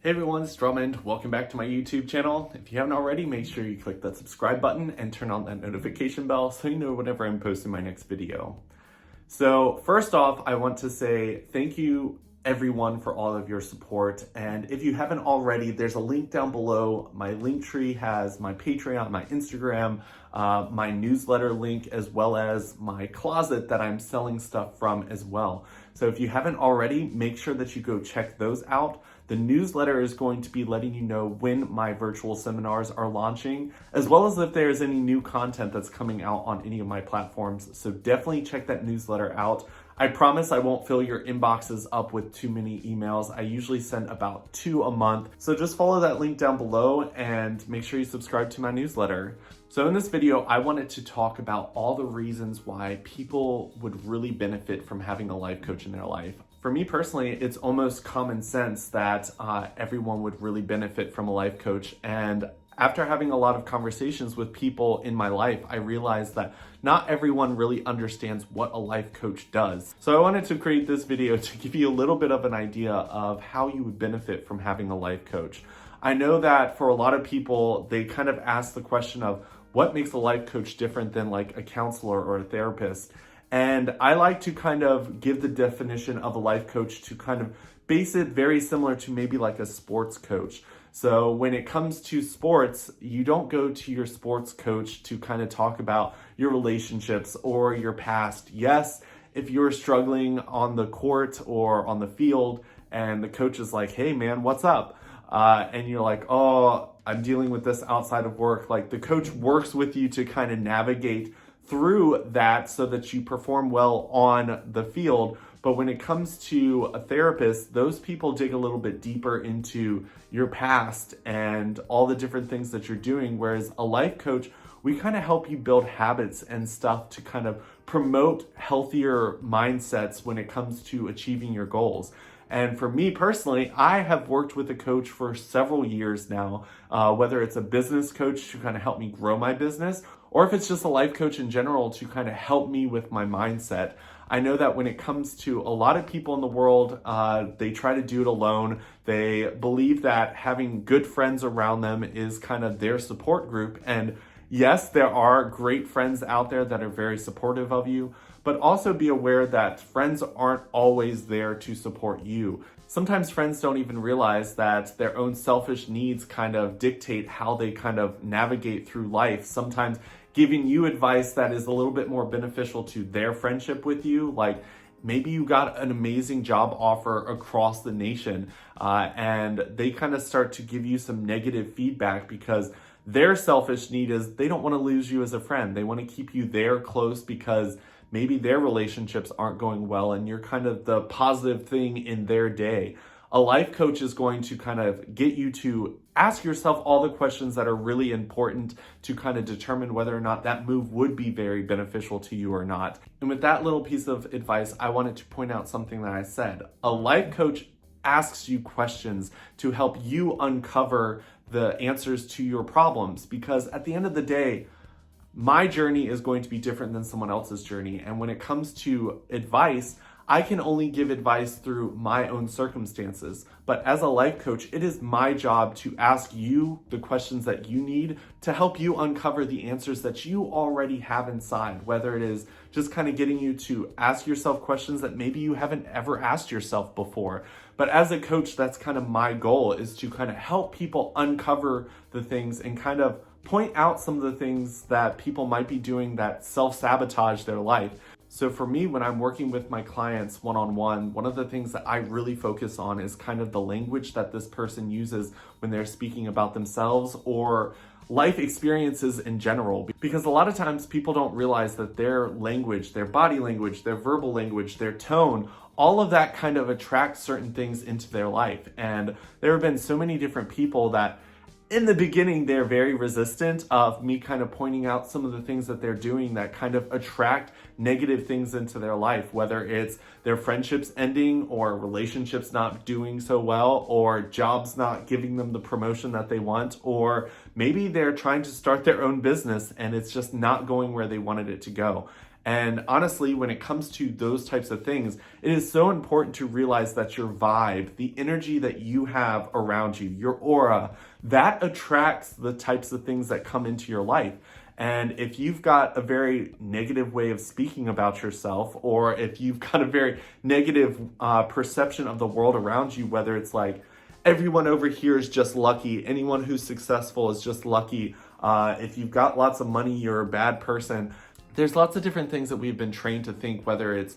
Hey everyone, it's Drummond. Welcome back to my YouTube channel. If you haven't already, make sure you click that subscribe button and turn on that notification bell so you know whenever I'm posting my next video. So first off, I want to say thank you everyone for all of your support. And if you haven't already, there's a link down below. My link tree has my Patreon, my Instagram, my newsletter link, as well as my closet that I'm selling stuff from as well. So if you haven't already, make sure that you go check those out. The newsletter is going to be letting you know when my virtual seminars are launching, as well as if there's any new content that's coming out on any of my platforms. So definitely check that newsletter out. I promise I won't fill your inboxes up with too many emails. I usually send about 2 a month. So just follow that link down below and make sure you subscribe to my newsletter. So in this video, I wanted to talk about all the reasons why people would really benefit from having a life coach in their life. For me personally, it's almost common sense that everyone would really benefit from a life coach. And after having a lot of conversations with people in my life, I realized that not everyone really understands what a life coach does. So I wanted to create this video to give you a little bit of an idea of how you would benefit from having a life coach. I know that for a lot of people, they kind of ask the question of what makes a life coach different than like a counselor or a therapist. And I like to kind of give the definition of a life coach to kind of base it very similar to maybe like a sports coach. So when it comes to sports, you don't go to your sports coach to kind of talk about your relationships or your past. Yes, if you're struggling on the court or on the field and the coach is like, hey man, what's up? And you're like, oh, I'm dealing with this outside of work. Like the coach works with you to kind of navigate through that so that you perform well on the field. But when it comes to a therapist, those people dig a little bit deeper into your past and all the different things that you're doing. Whereas a life coach, we kind of help you build habits and stuff to kind of promote healthier mindsets when it comes to achieving your goals. And for me personally, I have worked with a coach for several years now, whether it's a business coach to kind of help me grow my business, or if it's just a life coach in general to kind of help me with my mindset. I know that when it comes to a lot of people in the world, they try to do it alone. They believe that having good friends around them is kind of their support group. And yes, there are great friends out there that are very supportive of you, but also be aware that friends aren't always there to support you. Sometimes friends don't even realize that their own selfish needs kind of dictate how they kind of navigate through life. Sometimes giving you advice that is a little bit more beneficial to their friendship with you. Like maybe you got an amazing job offer across the nation and they kind of start to give you some negative feedback because their selfish need is they don't want to lose you as a friend. They want to keep you there close because maybe their relationships aren't going well and you're kind of the positive thing in their day. A life coach is going to kind of get you to ask yourself all the questions that are really important to kind of determine whether or not that move would be very beneficial to you or not. And with that little piece of advice, I wanted to point out something that I said. A life coach asks you questions to help you uncover the answers to your problems, because at the end of the day, my journey is going to be different than someone else's journey. And when it comes to advice, I can only give advice through my own circumstances. But as a life coach, it is my job to ask you the questions that you need to help you uncover the answers that you already have inside, whether it is just kind of getting you to ask yourself questions that maybe you haven't ever asked yourself before. But as a coach, that's kind of my goal, is to kind of help people uncover the things and kind of point out some of the things that people might be doing that self-sabotage their life. So for me, when I'm working with my clients one-on-one, one of the things that I really focus on is kind of the language that this person uses when they're speaking about themselves or life experiences in general. Because a lot of times people don't realize that their language, their body language, their verbal language, their tone, all of that kind of attracts certain things into their life. And there have been so many different people that in the beginning, they're very resistant of me kind of pointing out some of the things that they're doing that kind of attract negative things into their life, whether it's their friendships ending or relationships not doing so well or jobs not giving them the promotion that they want, or maybe they're trying to start their own business and it's just not going where they wanted it to go. And honestly, when it comes to those types of things, it is so important to realize that your vibe, the energy that you have around you, your aura, that attracts the types of things that come into your life. And if you've got a very negative way of speaking about yourself, or if you've got a very negative perception of the world around you, whether it's like, everyone over here is just lucky, anyone who's successful is just lucky, if you've got lots of money, you're a bad person. There's lots of different things that we've been trained to think, whether it's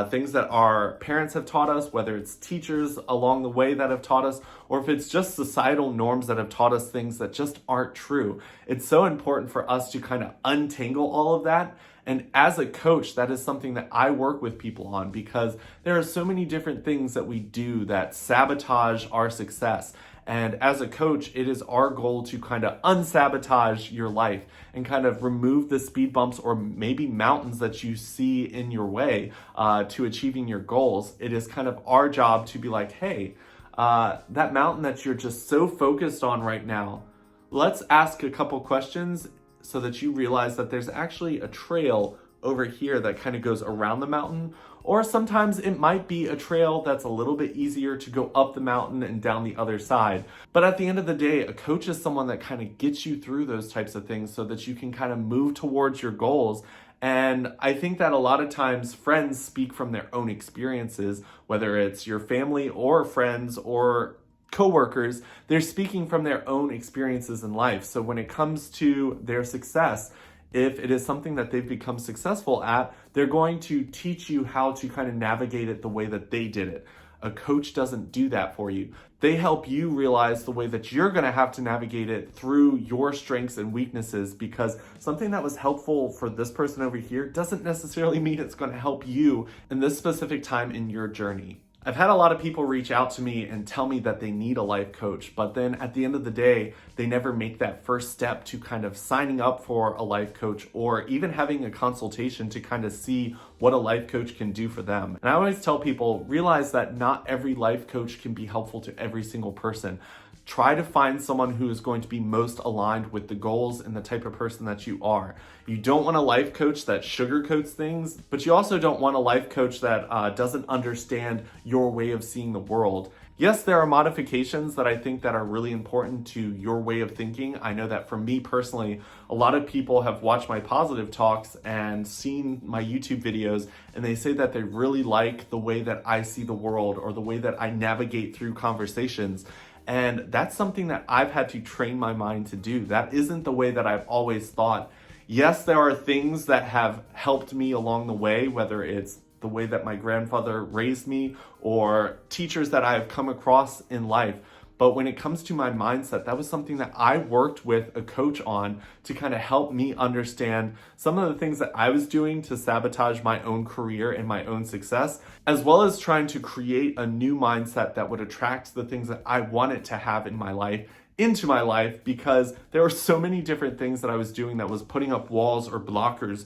things that our parents have taught us, whether it's teachers along the way that have taught us, or if it's just societal norms that have taught us things that just aren't true. It's so important for us to kind of untangle all of that. And as a coach, that is something that I work with people on, because there are so many different things that we do that sabotage our success. And as a coach, it is our goal to kind of unsabotage your life and kind of remove the speed bumps or maybe mountains that you see in your way to achieving your goals. It is kind of our job to be like, hey, that mountain that you're just so focused on right now, let's ask a couple questions so that you realize that there's actually a trail over here that kind of goes around the mountain. Or sometimes it might be a trail that's a little bit easier to go up the mountain and down the other side. But at the end of the day, a coach is someone that kind of gets you through those types of things so that you can kind of move towards your goals. And I think that a lot of times friends speak from their own experiences, whether it's your family or friends or coworkers, they're speaking from their own experiences in life. So when it comes to their success, if it is something that they've become successful at, they're going to teach you how to kind of navigate it the way that they did it. A coach doesn't do that for you. They help you realize the way that you're going to have to navigate it through your strengths and weaknesses, because something that was helpful for this person over here doesn't necessarily mean it's going to help you in this specific time in your journey. I've had a lot of people reach out to me and tell me that they need a life coach, but then at the end of the day, they never make that first step to kind of signing up for a life coach or even having a consultation to kind of see what a life coach can do for them. And I always tell people, realize that not every life coach can be helpful to every single person. Try to find someone who is going to be most aligned with the goals and the type of person that you are. You don't want a life coach that sugarcoats things, but you also don't want a life coach that doesn't understand your way of seeing the world. Yes, there are modifications that I think that are really important to your way of thinking. I know that for me personally, a lot of people have watched my positive talks and seen my YouTube videos, and they say that they really like the way that I see the world or the way that I navigate through conversations. And that's something that I've had to train my mind to do. That isn't the way that I've always thought. Yes, there are things that have helped me along the way, whether it's the way that my grandfather raised me or teachers that I've come across in life. But when it comes to my mindset, that was something that I worked with a coach on to kind of help me understand some of the things that I was doing to sabotage my own career and my own success, as well as trying to create a new mindset that would attract the things that I wanted to have in my life into my life, because there were so many different things that I was doing that was putting up walls or blockers,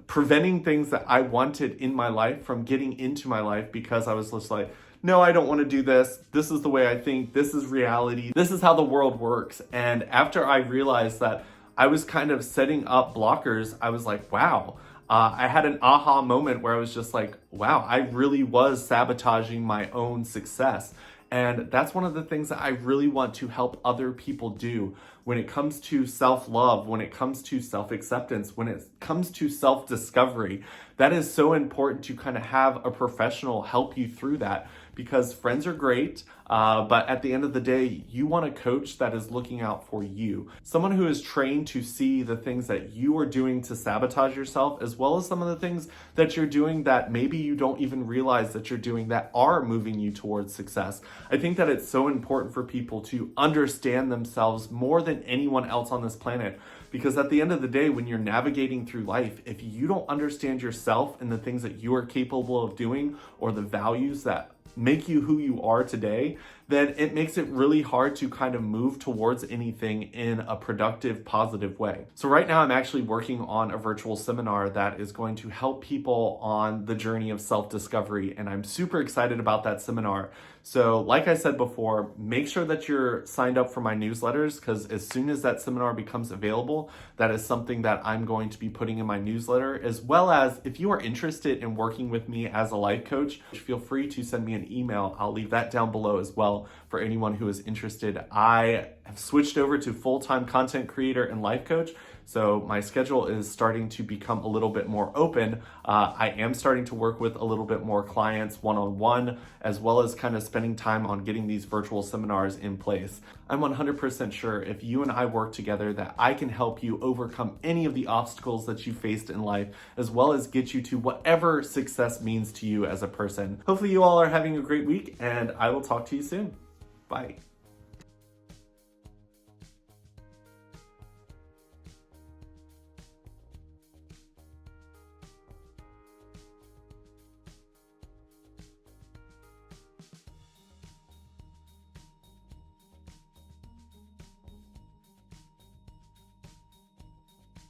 preventing things that I wanted in my life from getting into my life, because I was just like, no, I don't want to do this. This is the way I think. This is reality. This is how the world works. And after I realized that I was kind of setting up blockers, I was like, wow. I had an aha moment where I was just like, wow, I really was sabotaging my own success. And that's one of the things that I really want to help other people do when it comes to self-love, when it comes to self-acceptance, when it comes to self-discovery. That is so important to kind of have a professional help you through that, because friends are great, but at the end of the day, you want a coach that is looking out for you. Someone who is trained to see the things that you are doing to sabotage yourself, as well as some of the things that you're doing that maybe you don't even realize that you're doing that are moving you towards success. I think that it's so important for people to understand themselves more than anyone else on this planet. Because at the end of the day, when you're navigating through life, if you don't understand yourself and the things that you are capable of doing, or the values that make you who you are today, then it makes it really hard to kind of move towards anything in a productive, positive way. So right now I'm actually working on a virtual seminar that is going to help people on the journey of self-discovery, and I'm super excited about that seminar. So like I said before, make sure that you're signed up for my newsletters, because as soon as that seminar becomes available, that is something that I'm going to be putting in my newsletter, as well as if you are interested in working with me as a life coach, feel free to send me an email. I'll leave that down below as well for anyone who is interested. I have switched over to full-time content creator and life coach, so my schedule is starting to become a little bit more open. I am starting to work with a little bit more clients one-on-one, as well as kind of spending time on getting these virtual seminars in place. I'm 100% sure if you and I work together that I can help you overcome any of the obstacles that you faced in life, as well as get you to whatever success means to you as a person. Hopefully you all are having a great week, and I will talk to you soon. Bye.